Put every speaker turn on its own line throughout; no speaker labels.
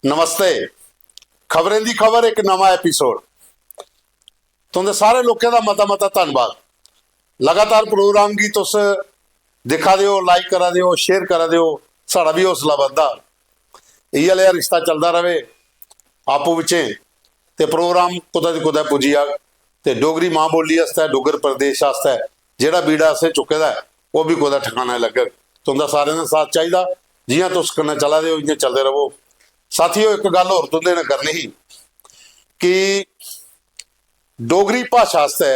नमस्ते। खबरें दी खबर एक नवा एपीसोड तुंदे सारे लोगों का मता मता धन्यवाद। लगातार प्रोग्राम की तुस दिखा दिओ, लाइक करा दिओ, शेयर करा दिओ, साड़ा भी हौसला बधदा। इ'यै लेआ रिश्ता चलता रहे आपू बिचें ते प्रोग्राम कुदै दी कुदै पुज्जी जाग ते डोगरी मां बोली आस्तै, डुग्गर प्रदेश आस्तै जेहड़ा बीड़ा असें चुके दा वो भी कुदै ठिकाना लग्गग। तुंदा सारें दा साथ चाहिदा। जियां तुस कन्नै चला दे हो इ'यां चलदे रवो। साथियों, एक गल होर तुंदे ने करनी ही कि डोगरी भाशा आस्तै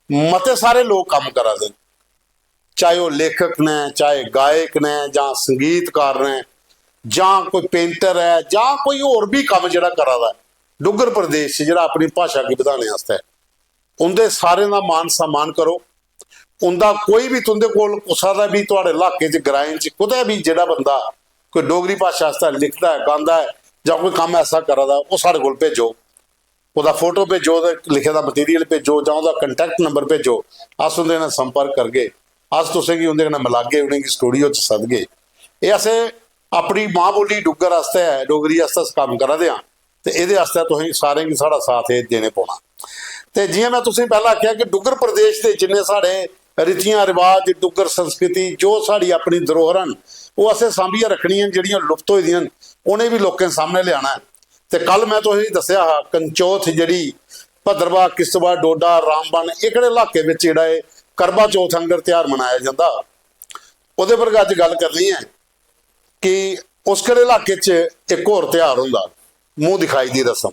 मते सारे लोग कम करा दे, चाहे वह लेखक ने, चाहे गायक ने, जां संगीतकार ने, जां कोई पेंटर है, जां कोई होर भी कम जिहड़ा करा दा डुग्गर प्रदेश जिहड़ा अपनी भाशा गी बधाने आस्तै। उंदे सारे दा मान सम्मान करो। उंदा कोई भी तुंदे कोल कुसा दा भी तुहाडे इलाके च, ग्राएं च कुतै भी जिहड़ा बंदा कोई डोगरी भाशा आस्तै लिखदा है, गांदा है, जां कोई कम ऐसा करा दा, वो साढ़े कोल भेजो। ਉਹਦਾ फोटो भेजो, लिखे दा मटीरियल भेजो, जां ਉਹਦਾ कंटैक्ट नंबर भेजो। अस उंदे नाल संपर्क करगे, अस तुसें गी उंदे कन्नै मिलागे, उ'नेंगी स्टूडियो च सदगे। एह् असें अपनी मां बोली डुग्गर आस्तै, डोगरी आस्तै कम्म करा दे आं ते एह्दे आस्तै तुसें सारें गी साढ़ा साथ देने पौना। ते जि'यां मैं तुसें पैह्लें आखेआ कि डुग्गर प्रदेश दे जिन्ने साढ़े रीतियां रिवाज, डुग्गर संस्कृति, जो साढ़ी अपनी धरोहर न, वो असें सांभियां रखनियां, जेहड़ियां लुप्त होई दियां उ'नें भी लोकें सामने लियाना है। ते कल मैं तुसें दस्सेआ हा कंचौथ जिहड़ी भद्रवाह, किश्तवाड़, डोडा, रामबन एह्कड़े इलाके विच जेहड़ा है करवा चौथ आंगर त्यौहार मनाया जांदा। ओहदे पर अज्ज गल करनी है कि उसकड़े इलाके च एक होर त्यौहार हुंदा, मूँह दिखाई दी रस्म।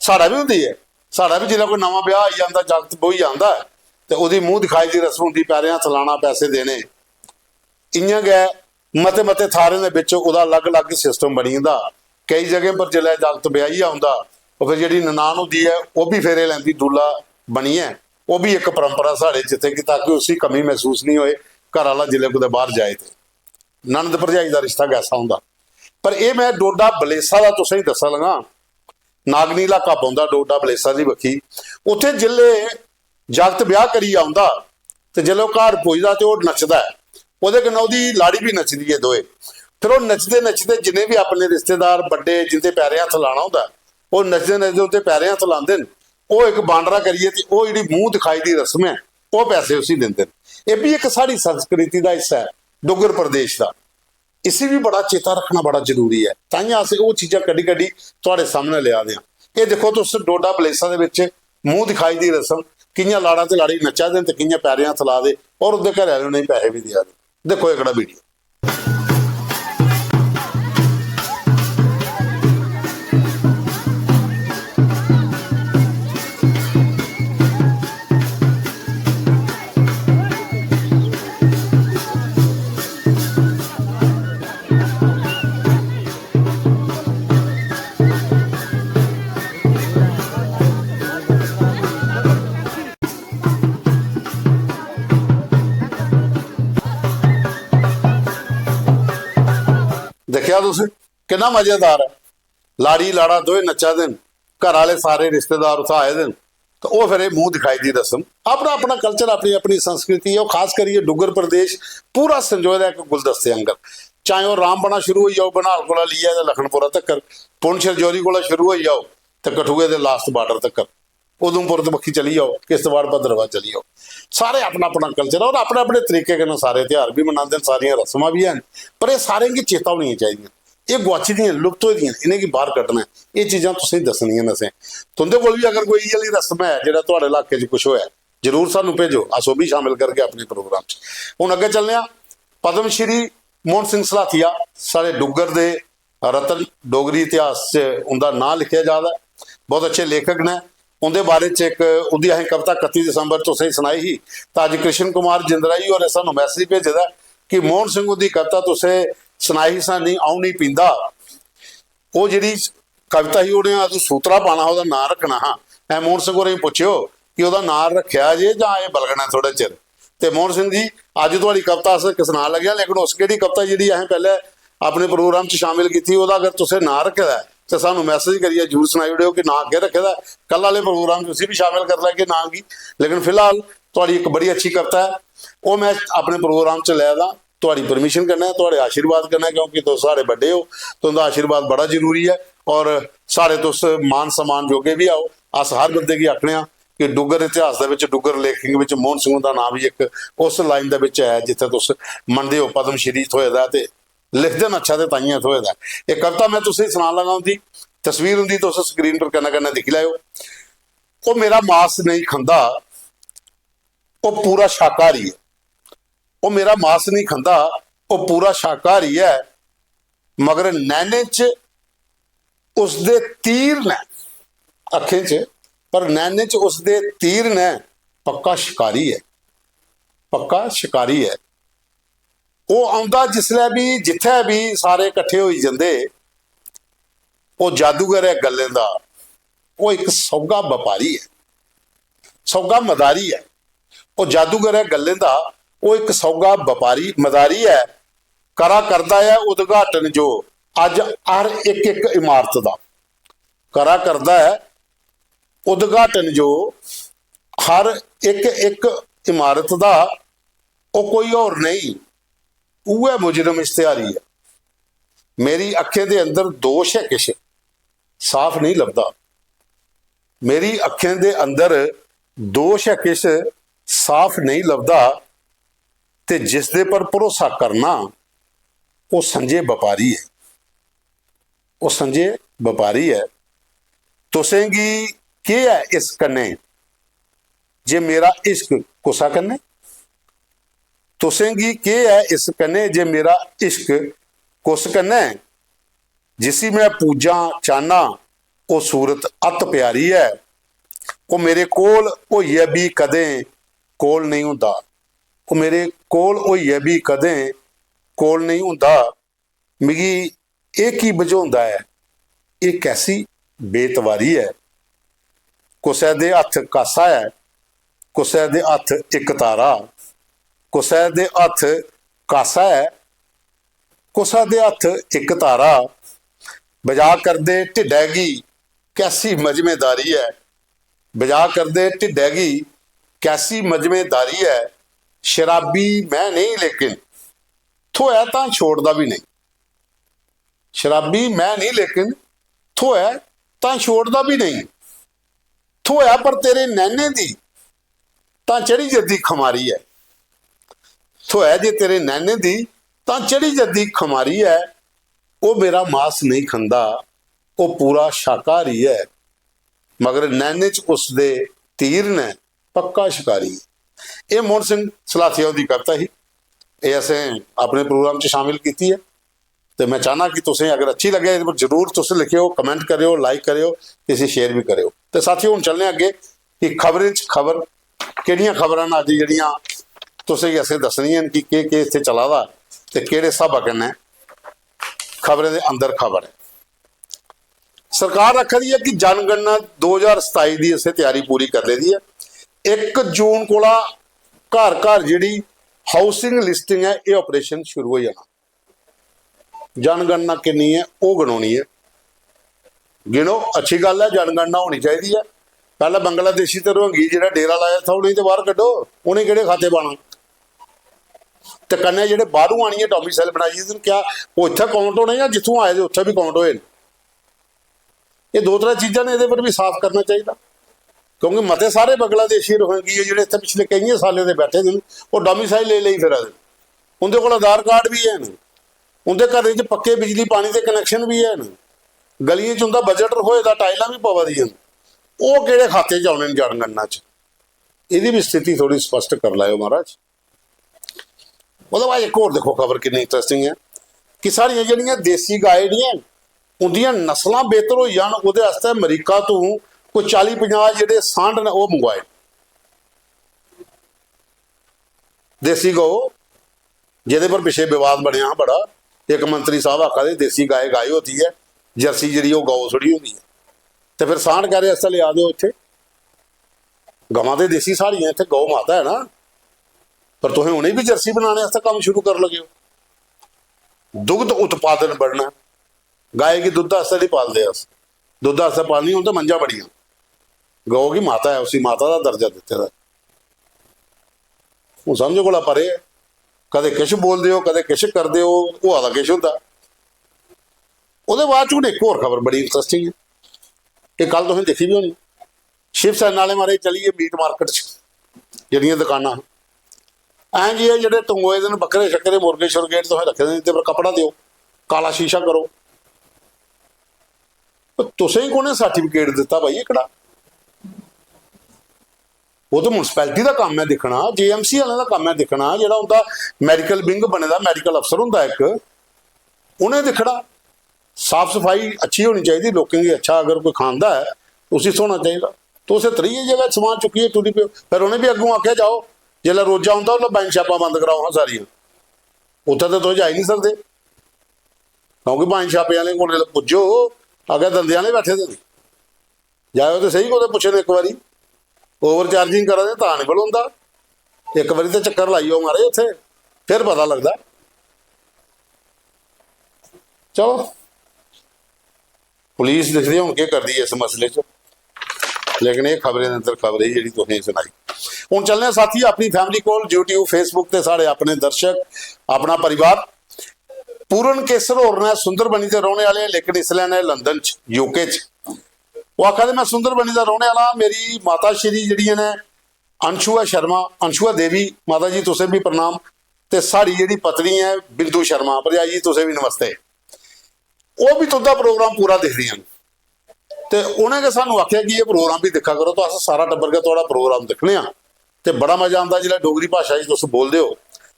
साढ़ा भी हुंदी है। साढ़ा भी जिल्लै कोई नवां ब्याह आई जांदा, जागत बोही आंदा ते ओहदी मूँह दिखाई दी रस्म हुंदी, पैरें हत्थ लाना, पैसे देने। इ'यां गै मते मते थारें दे विच ओहदा अलग अलग सिस्टम बनी जंदा। कई जगह पर जिल्लै जागत ब्याही आउंदा ओह फिर जिहड़ी ननान हुंदी है वह भी फेरे लैंदी, दूल्हा बनी है। वह भी एक परंपरा साढ़े जित्थे कि ताकि उसी कमी महसूस नहीं होए घर आला जिल्लै कुदै बाहर जाए ते ननद भरजाई का रिश्ता कैसा हुंदा। पर यह मैं डोडा बलेसा का तुसें दस्सन लगा। नागनी इलाका पौंदा डोडा बलेसा की बक्खी। उत्थे जिल्ले जागत ब्याह करी आउंदा ते जिल्लै घर पुजदा ते ओह नचदा है, ਉਹਦੇ कन्नै ਉਹਦੀ लाड़ी भी नचदी है दोए। फिर वो नचते नचते जिन्हें भी अपने रिश्तेदार बड़े जिंदे पैरें हत्थ लाना होंदा वो नचते नचते उनके पैरें हत्थ लाते हैं। वो एक बांडरा करिए वो जी मूँह दिखाई दी रस्म है, वो पैसे उसी देंगे। ये भी एक साड़ी संस्कृति का हिस्सा है डुग्गर प्रदेश का। इसी भी बड़ा चेता रखना बड़ा जरूरी है। ताइयां अस वो चीज़ां कड्डी कड्डी तुहाडे सामने लिया दें। ये देखो तुस डोडा बलेसा दे विच मूँह दिखाई दी रस्म, कियां लाड़ा ते लाड़ी नचा दे ते कियां पैरें हत्थ ला दे और उहदे घर वाले उन्हें पैसे भी दिया दे। देखो एकड़ा वीडियो। देखिया तुसीं कितना मजेदार है। लाड़ी लाड़ा दोए नचा देन, घर वाले सारे रिश्तेदार उत्थे आए देन, तो वह फिर मूँह दिखाई दी रस्म। अपना अपना कल्चर, अपनी अपनी संस्कृति है। खास करिए डुग्गर प्रदेश पूरा संजोए एक गुलदस्ते अंगर। चाहे वह रामबना शुरू हो जाओ, बनाल को लिया लखनपुरा तक, पुंछ शरजौरी को शुरू हो जाओ तो कठुए के लास्ट बार्डर तक, उधमपुर तो बक्खी चली जाओ, किश्तवाड़ भद्रवाह चली जाओ। सारे अपना अपना कल्चर और अपने अपने तरीके के सारे त्यौहार भी मनाते हैं, सारिया रस्मां भी हैं। पर ये सारे की चेता होनी चाहिए। ये गुआची दियां, लुप्त होई दियां, इन्हें बाहर कड्ढना है। ये चीज़ां तुसीं दस्सनियां असें। तुंदे कोल भी अगर कोई इह वाली रस्म है जिहड़ा तुहाडे इलाके च कुछ होया, जरूर सानू भेजो, अस वो भी शामिल करके अपने प्रोग्राम च। हुण अगे चलने आं। पद्म श्री मोहन सिंह सलाथिया साढ़े डुग्गर दे रतन, डोगरी इतिहास च उनका नाम लिखिया जाता है। बहुत अच्छे लेखक ने। उनके बारे च एक उनकी असें कविता 31 दिसंबर तो सही सुनाई ही, तो अज कृष्ण कुमार जिंदरा जी होरें सानू मैसेज भेजे दा कि मोहन सिंह उनकी कविता तुसें सुनाई सा नहीं आऊँ नहीं पींदा। वो जी कविता ही उन्हें अज सूत्रा पाना, वह नाम रखना। हाँ, मैं मोहन सिंह होरें पुछो कि वह नाम रखा जे जां ये बलगना थोड़े चिर। तो मोहन सिंह जी अज तुहाडी कविता अस सुना लगे, लेकिन उस केड़ी कविता जी असें पहले अपने प्रोग्राम च शामिल की, वह अगर तुसें नाम रखे दा तो सानू मैसेज करिए जरूर सुनाई ओड़ियो कि ना के रखे दा। कल वाले प्रोग्राम उसी भी शामिल कर लैगे ना की। लेकिन फिलहाल तुहाडी एक बड़ी अच्छी कविता है, वो मैं अपने प्रोग्राम च लै दा। ਤੁਹਾਡੀ परमिशन करना है, ਤੁਹਾਡੇ आशीर्वाद करना है, क्योंकि तुस साढ़े बड़े हो, तुहाडा आशीर्वाद बड़ा जरूरी है। और सारे तुस मान सम्मान जोगे भी आओ। अस हर बंदे की आखने कि डुगर इतिहास दे विच, डुगर लेखिंग विच मोहन सिंह दा नाम भी एक उस लाइन दे विच है जिथे तुस मनदे हो पद्म श्री थोए दा ते लिखदे न अच्छा ते ताइयां थोए दा। एक कविता मैं तुसें सुनान लगा, उनकी तस्वीर हुंदी तुस स्क्रीन पर कन्नै कन्नै दिख लाओ। वो मेरा मांस नहीं खांदा, वो पूरा शाकाहारी है। वो मेरा मांस नहीं खांदा, वो पूरा शाकाहारी है, मगर नैने च उसदे तीर ने, अखें च पर नैने च उसदे तीर ने, पक्का शिकारी है, पक्का शिकारी है। वो आउंदा जिसलै भी जिथे भी सारे इकट्ठे होई जंदे, वो जादूगर है गल्लें दा, वो एक सौगा व्यापारी है, सौगा मदारी है। वो जादूगर है गल्लें दा, वो एक सौगा व्यापारी मदारी है। करा करदा है उद्घाटन जो अज हर एक एक इमारत दा, करा करदा है उद्घाटन जो हर एक एक इमारत दा। वो कोई और नहीं, उह मुजरम इश्तिहारी है। मेरी अखें दे अंदर दोष है किश, साफ नहीं लभदा। मेरी अखें दे अंदर दोष है किश, साफ नहीं लभदा। ते जिस दे पर भरोसा करना, वो संजय व्यापारी है, वो संजय व्यापारी है। तुसेंगी के है इस कन्ने जे मेरा इश्क कुसा कन्ने, तुसेंगी के है इस कन्ने जे मेरा इश्क कुस कन्ने। जिसी मैं पूजा चाहना, वो सूरत अत प्यारी है। वो मेरे कोल होइए भी कदें कोल नहीं हुंदा, वो मेरे कोल होइए भी कदें कोल नहीं हुंदा। मिगी एक ही बुझाउंदा है, ये कैसी बेतवारी है। कुसै दे हत्थ कासा है, कुसै दे हत्थ इक तारा, कुसै दे हत्थ कासा है, कुसै दे हत्थ इक तारा। बजा करदे ढिडैगी कैसी मजमेदारी है, बजा करदे ढिडैगी कैसी मजमेदारी है। शराबी मैं नहीं लेकिन थोया तां छोड़दा भी नहीं, शराबी मैं नहीं लेकिन थोया तां छोड़दा भी नहीं। थोया पर तेरे नैने दी तां चढ़ी जदी खमारी है, थोया जे तेरे नैने दी तां चढ़ी जदी खमारी है। वो मेरा मांस नहीं खांदा, वो पूरा शाकाहारी है, मगर नैने च उसदे तीर ने, पक्का शिकारी। ये मोहन सिंह सलाथिया की कविता ही ये असें अपने प्रोग्राम च शामिल की है। तो मैं चाहना कि तुसें अगर अच्छी लगे तो जरूर तुम लिखियो, कमेंट करियो, लाइक करियो, किसी शेयर भी करियो। तो साथियों हुण चलने अगे कि खबरें च खबर किहड़ियां खबरां अज जिहड़ियां तुसें असें दसनियां कि के इत्थे चला दा ते किहड़े स्हाबा कन्नै खबरें दे अंदर खबर है। सरकार आखा दी है कि जनगणना 2027 की असें तैयारी पूरी कर ली है। 1 जून कोला घर घर जिहड़ी हाउसिंग लिस्टिंग है ये ऑपरेशन शुरू हो जाना। जनगणना कितनी है वो गिनानी है, गिनो, अच्छी गल है, जनगणना होनी चाहिए है। पहले बंगलादेशी तो रोहंगी जो डेरा लाया था उन्हें तो बाहर कड्डो, उन्हें किहड़े खाते पाना। तो कन्नै जिहड़े बाहरों आनी है डोमिसाइल बनाई, क्या वो इत्थे काउंट होने या जिथों आए उत्थे भी काउंट होए। ये 2-3 चीज़ां ने ये पर भी साफ करना चाहिए, क्योंकि मते सारे बंगलादेशी रोहंगी है जो इतने पिछले कई सालों के बैठे हैं, वो डोमिसाइल ले फिर उनके कोल आधार कार्ड भी है, उनके घर च पक्के बिजली पानी के कनैक्शन भी है, गलियों च उनका बजट होए दा, टाइलां भी पवा दी, वो किहड़े खाते च आने जनगणना च। यदी भी स्थिति थोड़ी स्पष्ट कर लाओ महाराज। उसके बाद एक होर देखो खबर कितनी इंटरस्टिंग है कि सारियां जिहड़ियां देसी गाय ने उनदियां नस्लां बेहतर हो जान, उहदे वास्ते अमरीका तो कोई 40-50 जिहड़े सांड ने वो मंगवाए देसी गौ, जिहदे पर पिछे विवाद बनया बड़ा। एक मंत्री साहब आखा दे देसी गाय गाय होती है, जर्सी जी गौ थोड़ी होती है, तो फिर सांड कह रहे अस लिया दो इत्थे। गवां तो देसी सारियां, इत्थे गौ माता है ना, पर तुहें उन्हें भी जर्सी बनाने काम शुरू कर लगे हो। दुग्ध उत्पादन बढ़ना, गाय की दुद्ध वास्ते नहीं पालते अस, दुद्ध वास्ते पालनी हो तो मंजा बड़ियां। गौ की माता है, उसी माता का दर्जा दिते दा, समझो कोला परे है। कदे किश बोलते हो कदे किश करते हो, होआ दा किश होंदा। ਉਹਦੇ ਬਾਅਦ 'ਚ ਹੁਣ एक होर खबर बड़ी इंटरस्टिंग है, ये कल तुसें देखी भी होनी। शिव सैना वाले मारे चलीए मीट मार्केट 'ਚ ਜਿਹੜੀਆਂ ਦੁਕਾਨਾਂ ਐਂ ਜੀ, ਇਹ ਜਿਹੜੇ ਟੰਗੋਏ ਦੇ ਨੇ ਬੱਕਰੇ ਸ਼ੱਕਰੇ ਮੁਰਗੇ ਸ਼ੁਰਗੇ ਤੁਸੀਂ ਰੱਖੇ ਨੇ, ਤੇ ਪਰ ਕੱਪੜਾ ਦਿਓ, ਕਾਲਾ ਸ਼ੀਸ਼ਾ ਕਰੋ। ਤੁਸੀਂ ਕੋਨੇ ਸਰਟੀਫਿਕੇਟ ਦਿੱਤਾ ਭਾਈ? ਇਹ ਕਿਹੜਾ, ਉਹ ਤਾਂ ਮੁਨਸਪੈਲਿਟੀ ਦਾ ਕੰਮ ਹੈ ਦੇਖਣਾ, JMC ਵਾਲਿਆਂ ਦਾ ਕੰਮ ਹੈ ਦੇਖਣਾ, ਜਿਹੜਾ ਹੁੰਦਾ ਮੈਡੀਕਲ ਵਿੰਗ ਬਣੇ ਦਾ ਮੈਡੀਕਲ ਅਫਸਰ ਹੁੰਦਾ ਇੱਕ, ਉਹਨੇ ਦੇਖਣਾ। साफ सफाई अच्छी होनी चाहिए लोगों की, अच्छा अगर कोई खांदा है तो उसी सोना चाहिए। तो उसे 3 जगह समान चुकी है टूरी पे, फिर उन्हें भी अगों आख्या जाओ जिसला रोजा होंगे उसला बैंक छापा बंद कराओ हाँ सारिया, उत्थे तो तुम जा ही नहीं सकते क्योंकि बैंक छापे वाले को पुजो अगर दंदे वाले बैठे थे, जाओ तो सही को पुछे एक बारी ओवर चार्जिंग करा दे तो नहीं बुलाता, एक बारी तो चक्कर लाइओ मारे उत्थे फिर पता लगता। चलो पुलिस दिखती हूँ क्या करती है इस मसले च, लेकिन ये खबरें अंदर खबर है जी तुसें सुनाई। हुण चलने साथी अपनी फैमिली को यूट्यूब फेसबुक ते साढ़े अपने दर्शक अपना परिवार। पूरन केसर होर ने सुंदर बनी के रौहने वाले, लेकिन इसलिए ने लंदन च यूके च। वो आखा मैं सुंदर बनी का रौहने वाला, मेरी माता श्री जी ने अंशुआ शर्मा, अंशुआ देवी माता जी तुसें भी प्रणाम, ते साड़ी जी पत्नी है बिंदु शर्मा भरजाई जी तुसें भी नमस्ते। वो भी तुदा प्रोग्राम पूरा दिख रही हैं, तो उन्हें सानू आख्या कि ये प्रोग्राम भी देखा करो, तो अस सारा टब्बर के थोड़ा प्रोग्राम देखने, तो बड़ा मजा आता जो डोगरी भाषा तुम बोलते हो।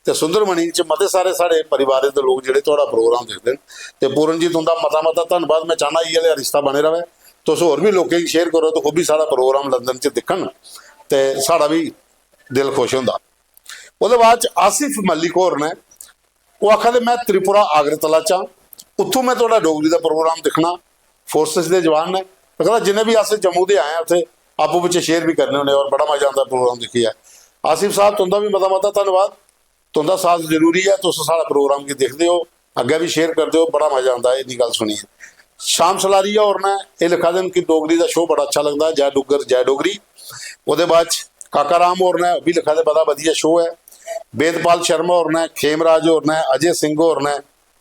तो सुंदरमणि च मते सारे साढ़े परिवार के लोग जो थोड़ा प्रोग्राम देखते हैं, तो पूरन जी तुंदा मता मता धन्यवाद। मैं चाहना ये रिश्ता बने रहे, तुम होर भी लोगों की शेयर करो तो वो भी सारा प्रोग्राम लंदन च दिखन, तो साड़ा भी दिल खुश होंदा। उसके बाद आसिफ मलिक होर ने वो आखा मैं त्रिपुरा आगरतला चा, उत्थों मैं थोड़ा डोगरी का प्रोग्राम दिखना, फोर्सिस के जवान ने कहता जिन्हें भी अस जम्मू के आए उत्थे आपू पिछे शेयर भी करने होने और बड़ा मजा आता प्रोग्राम देखिए। आसिफ साहब तुंदा भी मता मता धन्यवाद, तुंदा साथ जरूरी है, तुस सारा प्रोग्राम की देखते हो, अगे भी शेयर करते हो, बड़ा मजा आता है इन्नी गल सुनी है। शाम सलारिया और ने यह लिखा दिन कि डोगरी का शो बड़ा अच्छा लगता है, जय डुगर जय डोगरी। वो बाद काका राम और ने भी लिखा दे बड़ा वधिया शो है। वेदपाल शर्मा और ने, खेमराज और ने, अजय सिंह और ने,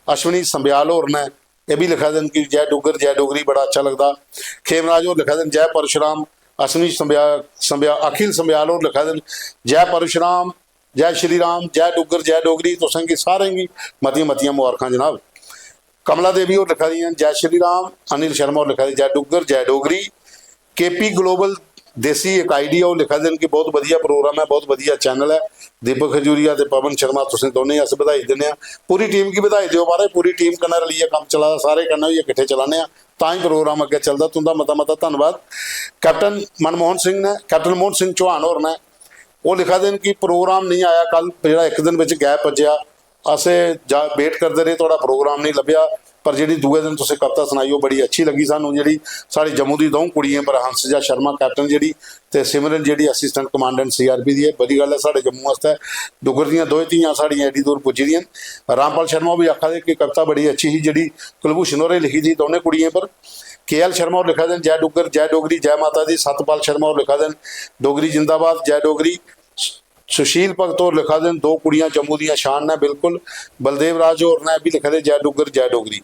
अश्विनी संबियाल और ने यह भी लिखा दिन कि जय डुगर जय डोगरी बड़ा अच्छा लगता। खेमराज और लिखा दिन जय परशुराम, अश्विनी अखिल संबियाल और लिखा दिन जय परशुराम जय श्री राम जय डुगर जय डोगरी। तो संगी सारे की मतियां मतियां मुबारखां जनाब। कमला देवी और लिखा दी जय श्री राम। अनिल शर्मा और लिखा दी जय डुगर जय डोगरी। KP ग्लोबल देसी एक आईडी है, वो लिखा दिन कि बहुत वधिया प्रोग्राम है, बहुत वधिया चैनल है। दीपक खजूरिया ते पवन शर्मा तुसीं दोनों अस बधाई देने, पूरी टीम की बधाई दो बारे, पूरी टीम कन्नै रलिए काम चला, सारे कन्नै होइए किट्ठे चलाने तां ही प्रोग्राम अगे चलता। तुंदा मता मता धन्नवाद। कैप्टन मनमोहन सिंह ने, कैप्टन मोहन सिंह चौहान होर ने वो लिखा दिन कि प्रोग्राम नहीं आया कल, जो एक दिन विच गैप बजया, असें वेट करते रहे, थोड़ा प्रोग्राम नहीं लभ्या, पर जी दूए दिन तुसीं कविता सुनाई वो बड़ी अच्छी लगी सानू। जी साड़ी जम्मू की 2 कुड़ियां पर हंसजा शर्मा कैप्टन जी ते सिमरन जी असिस्टेंट कमांडेंट CRP दी है, बड़ी गल है साढ़े जम्मू वास्ते। डुगर दियां 2 धियां साड़ियां एडी दूर पुजी दियां। रामपाल शर्मा भी आखा दे कि कविता बड़ी अच्छी ही जी कुलभूषण होरें लिखी थी दोनों कुड़ियां पर। KL शर्मा और लिखा देन जय डुगर जय डोगरी जय माता दी। सतपाल शर्मा और लिखा देन डोगरी जिंदाबाद जय डोगरी। सुशील भगत और लिखा देन 2 कुड़ियां जम्मू दियां शान ने बिल्कुल। बलदेव राज और ने भी लिखा दे जय डुगर जय डोगरी।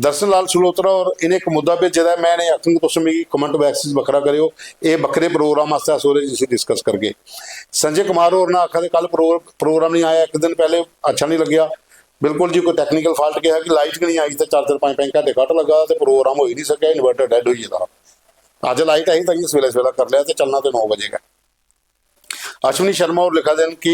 दर्शन लाल सलोत्रा और इन्हें एक मुद्दा भेजा है, मैंने आखूंगा तुम मिगी कमेंट बैक्स बखरा करो, ये बखरे प्रोग्राम वास्ते अस ओहदे डिस्कस करगे। संजय कुमार और ने आखा दे कल प्रोग्राम नहीं आया, एक दिन पहले अच्छा नहीं लग्या। बिल्कुल जी कोई टैक्नीकल फॉल्ट क्या है कि लाइट नहीं आई तो 4-5 घंटे कट लगा तो प्रोग्राम हो ही नहीं सकिया, इन्वर्टर डेड हो जाता। अज लाइट आई तो सवेला सवेला कर लिया, तो चलना तो 9 बजे का। अश्विनी शर्मा और लिखा देन कि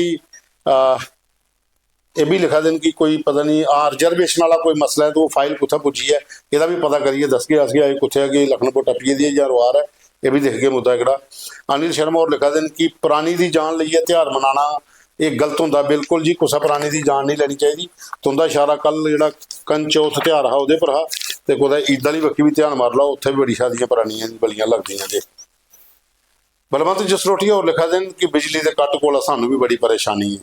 ये भी लिखा देन कि कोई पता नहीं रिजर्वेशन वाला कोई मसला है, तो वो फाइल कुत्थे पुजी है, यदा भी पता करिए दस के आई कुत्थे है कि लखनपुर टप्पिए दी या रोआर है, ये भी दिख गया मुद्दा एकड़ा। अनिल शर्मा और लिखा देन कि पुरानी दी जान लईए त्यौहार मनाना ये गलत होंदा। बिल्कुल जी कुछ पुरानी दी जान नहीं लेनी चाहिए। तुंदा इशारा कल जो कंचौथ त्यौहार हा उहदे पर हा, तो कुदै ईद वाली बक्खी भी ध्यान मार लो, उत्थे भी बड़ी शादियां पुरानियां बलियां लगदियां जे। बलवंत जसरोटिया और लिखा देन कि बिजली के कट को सानू भी बड़ी परेशानी है,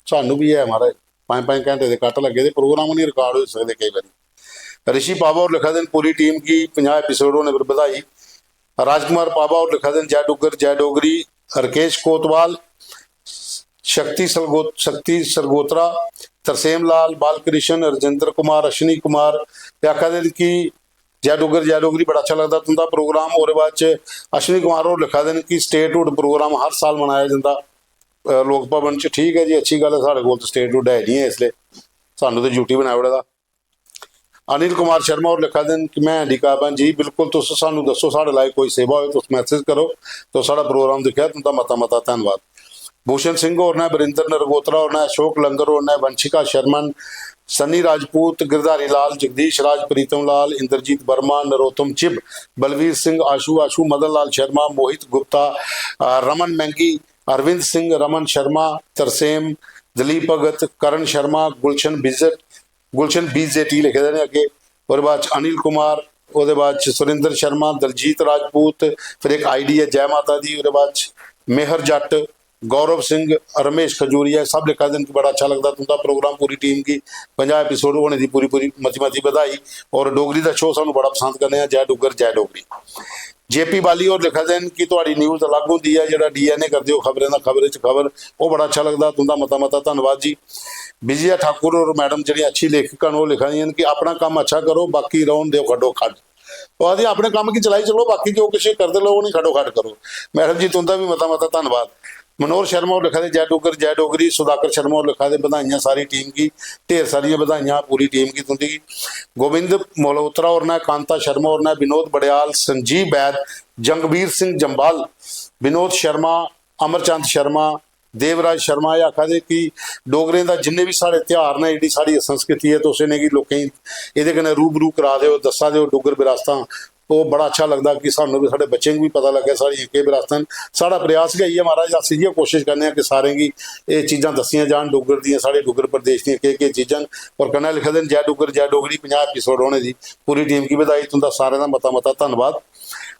सानू भी है महाराज 5-5 घंटे के कट लगे थे, प्रोग्राम नहीं रिकॉर्ड हो सकते कई बार। ऋषि पावा और लिखा देन पूरी टीम की 50 एपिसोड होने पर बधाई। राजकुमार पावा और लिखा देन जय डुगर जय डोगरी। रकेश कोतवाल शक्ति सरगोत्रा, तरसेम लाल, बालकृष्ण, रजिंदर कुमार, अश्विनी कुमार। ते आखा दे कि जय डोगरी बड़ा अच्छा लगता तुंदा प्रोग्राम। और बाद च अश्विनी कुमार और लिखा देन कि स्टेटहुड प्रोग्राम हर साल मनाया जाता लोक भवन च। ठीक है जी, अच्छी गल है। साढ़े कोल तो स्टेटहुड है नहीं है, इसलिए सानू तो ड्यूटी बनाया उड़ा दा। अनिल कुमार शर्मा और लिखा देन कि मैं हैंडीकैप हाँ जी, बिल्कुल तुस सानू दसो साढ़े लाइक कोई सेवा हो, तुस मैसेज करो तो साड़ा प्रोग्राम दिखा। तुंदा मता मता धन्नवाद। भूषण सिंह और ने, बरिंदर नरगोत्रा और ने, अशोक लंगर और ने, वंशिका शर्मन, सनी राजपूत, गिरधारी लाल, जगदीश राज, प्रीतम लाल, इंद्रजीत वर्मा, नरोत्तम चिब, बलवीर सिंह, आशु, मदन लाल शर्मा, मोहित गुप्ता, रमन मैंगी, अरविंद सिंह, रमन शर्मा, तरसेम, दलीप भगत, करण शर्मा, गुलशन BJT लिखे देने अगे। और बाद अनिल कुमार, और बाद सुरिंदर शर्मा, दलजीत राजपूत, फिर एक ID है जय माता दी, और बाद मेहर जट, गौरव सिंह, रमेश खजूरिया, सब लिखा दिन कि बड़ा अच्छा लगता तुंदा प्रोग्राम। पूरी टीम की 50 एपिसोड होने की पूरी मती बधाई। और डोगरी का शो सानू बड़ा पसंद करने। जय डुगर जय डोगरी। JP बाली और लिखा देन कि तुहाडी न्यूज़ अलग होंदी है, जो DNA करते हो खबरें का, खबर वो बड़ा अच्छा लगता तुंदा मता धन्नवाद जी। विजया ठाकुर और मैडम जी अच्छी लेखिका वो लिखा दी कि अपना काम अच्छा करो, बाकी रौन दो खड्डो खड्ड। तो आदि अपने काम की चलाई चलो, बाकी जो कुछ करते लो नहीं खड्डो खड्ड करो। मैडम जी तुंदा भी मता धन्नवाद। मनोहर शर्मा और लिखा दे जय डोगरी। सुधाकर शर्मा और लिखा दे बधाइयाँ सारी टीम की, ढेर सारिया बधाइयाँ पूरी टीम की तुंदी की। गोविंद मल्होत्रा और ना, कांता शर्मा और ना, विनोद बड़ियाल, संजीव बैद, जंगवीर सिंह जंबाल, विनोद शर्मा, अमरचंद शर्मा, देवराज शर्मा। यह आखा दे कि डोगरें का जिन्ने भी साढ़े त्यौहार ने, जी साड़ी संस्कृति है, तो उसे ने कि लोकें ये कन्नै रूबरू करा दो, दसा दो डुगर विरासतां। तो बड़ा अच्छा लगता कि सानू भी, साढ़े बच्चे भी पता लगे साड़ी के विरासतां। साड़ा प्रयास गई है महाराज, अस इ'यै कोशिश करने कि सारें की ये चीज़ां दसियां जान, डुगर दियां, साढ़े डुगर प्रदेश दियां केह् चीज़ां। और कन्नै लिखे दे जय डोगरी 50 एपिसोड होने की पूरी टीम की बधाई। तुंदा सारें का मता धन्नवाद।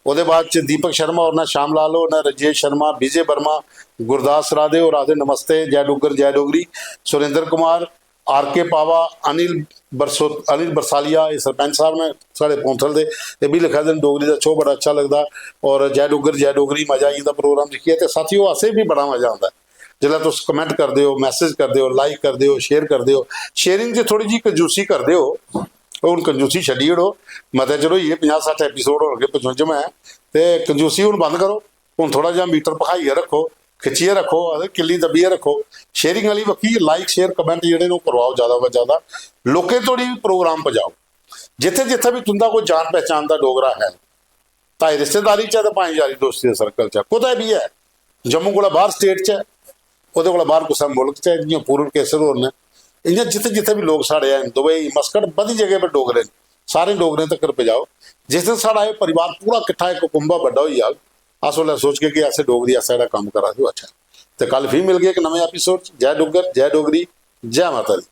ਉਹਦੇ बाद दीपक शर्मा और ना, श्याम लाल और ना, राजेश शर्मा, विजय वर्मा, गुरदास राधे और राधे नमस्ते, जय डोगरी। सुरेंद्र कुमार, RK पावा, अनिल बरसालिया, ये सरपंच साहब ने साढ़े पौंथल दे भी लिखा दिन डोगरी का शो बड़ा अच्छा लगता। और जय डोगरी मजा आई जंदा प्रोग्राम दिखिए। तो साथियों असें भी बड़ा मजा आता जिसलै तुस कमेंट करते हो, मैसेज करते हो, लाइक करते हो, शेयर करते हो। शेयरिंग च थोड़ी जी कंजूसी करते हो, हूँ कंजूसी छड्डी ओड़ो। मते चलो ये 50-60 एपिसोड हो गए 55 तो कंजूसी हूँ बंद करो। हूँ थोड़ा जहा मीटर भखाइए रखो, खिच्चिए रखो, किली दबिए रखो। शेयरिंग वाली बक्खी लाइक शेयर कमेंट जोड़े करवाओ, ज़्यादा व ज़्यादा लोकें तोड़ी भी प्रोग्राम पजाओ। जिथे जिथे भी तुंदा कोई जान पहचान का डोगरा है, भाई रिश्तेदारी च तो भाई यारी दोस्ती के सर्कल च कुदै भी है, जम्मू को बाहर स्टेट च, वो को बाहर कुछ मुल्क च, जियां पूर्व केसर होर ने, इ'यां जिथे जिथे भी लोग साढ़े हैं, दुबई मस्कट बड़ी जगह पर डोगरे सारे डोगरे तक पजाओ। जिस दिन साढ़ा ये परिवार पूरा किट्ठा एक कुंभा बड़ा हो जाए, अस वो सोच के कि ऐसे डोगरी ऐसा जो काम करा दो। अच्छा तो कल फिर मिल गए एक नवे एपीसोड। जय डुगर जय डोगरी जय माता दी।